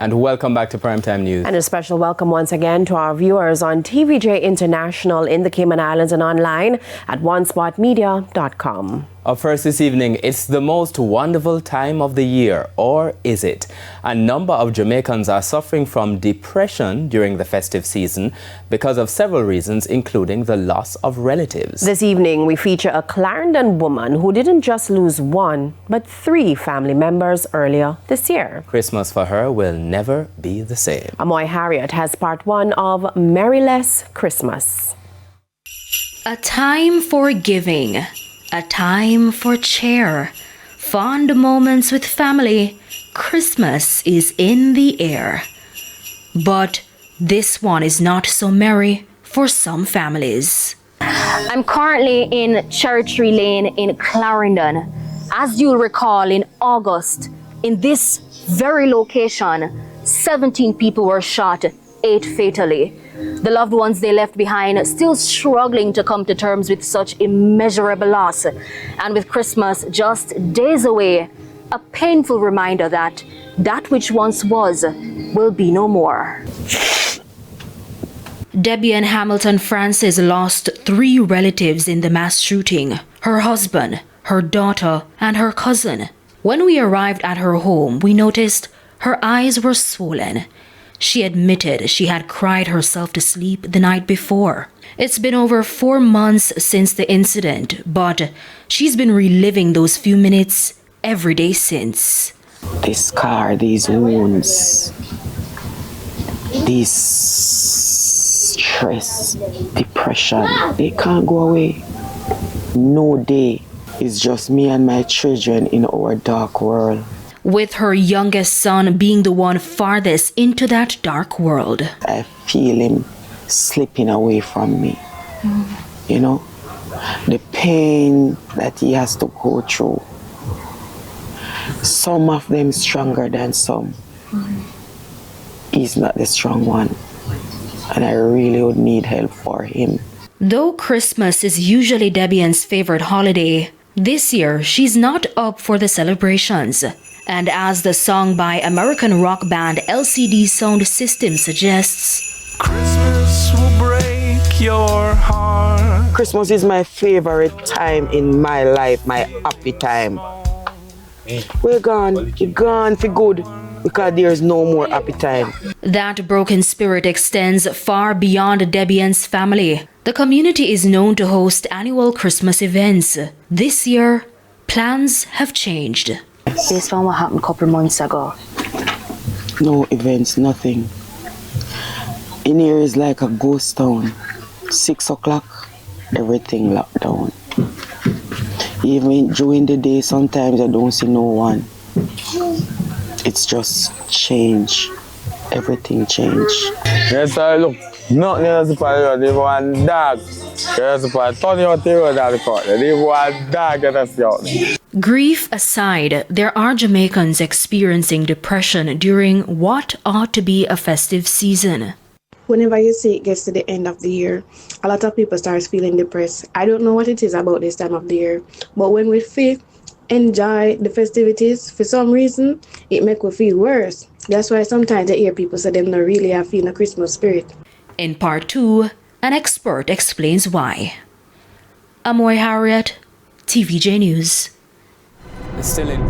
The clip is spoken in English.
And welcome back to Primetime News. And a special welcome once again to our viewers on TVJ International in the Cayman Islands and online at onespotmedia.com. Up first this evening, it's the most wonderful time of the year, or is it? A number of Jamaicans are suffering from depression during the festive season because of several reasons, including the loss of relatives. This evening, we feature a Clarendon woman who didn't just lose one, but 3 family members earlier this year. Christmas for her will never be the same. Amoy Harriet has part 1 of Merryless Christmas. A time for giving. A time for cheer, fond moments with family. Christmas is in the air. But this one is not so merry for some families. I'm currently in Cherry Lane in Clarendon. As you'll recall, in August, in this very location, 17 people were shot, 8 fatally. The loved ones they left behind still struggling to come to terms with such immeasurable loss. And with Christmas just days away, a painful reminder that that which once was will be no more. Debbie Ann Hamilton Francis lost 3 relatives in the mass shooting: her husband, her daughter, and her cousin. When we arrived at her home, we noticed her eyes were swollen. She admitted she had cried herself to sleep the night before. It's been over 4 months since the incident, but she's been reliving those few minutes every day since. This scar, these wounds, this stress, depression, they can't go away. No day. It's just me and my children in our dark world. With her youngest son being the one farthest into that dark world. I feel him slipping away from me. You know, the pain that he has to go through. Some of them stronger than some. He's not the strong one. And I really would need help for him. Though Christmas is usually Debbie Ann's favorite holiday, this year she's not up for the celebrations. And as the song by American rock band LCD Sound System suggests, Christmas will break your heart. Christmas is my favorite time in my life, my happy time. We're gone. You're gone for good because there's no more happy time. That broken spirit extends far beyond Debbie Ann's family. The community is known to host annual Christmas events. This year, plans have changed. Based on what happened a couple months ago. No events, nothing. In here is like a ghost town. 6 o'clock, everything locked down. Even during the day, sometimes I don't see no one. It's just change. Everything changed. Yes, I look. Nothing else for you. They want dog. Yes, for Tony Otero that record. They want dog at us out. Grief aside, there are Jamaicans experiencing depression during what ought to be a festive season. Whenever you see it gets to the end of the year, a lot of people start feeling depressed. I don't know what it is about this time of the year, but when we enjoy the festivities, for some reason, it makes we feel worse. That's why sometimes I hear people say them not really have feeling a Christmas spirit. In part 2, an expert explains why. Amoy Harriet, TVJ News. Still in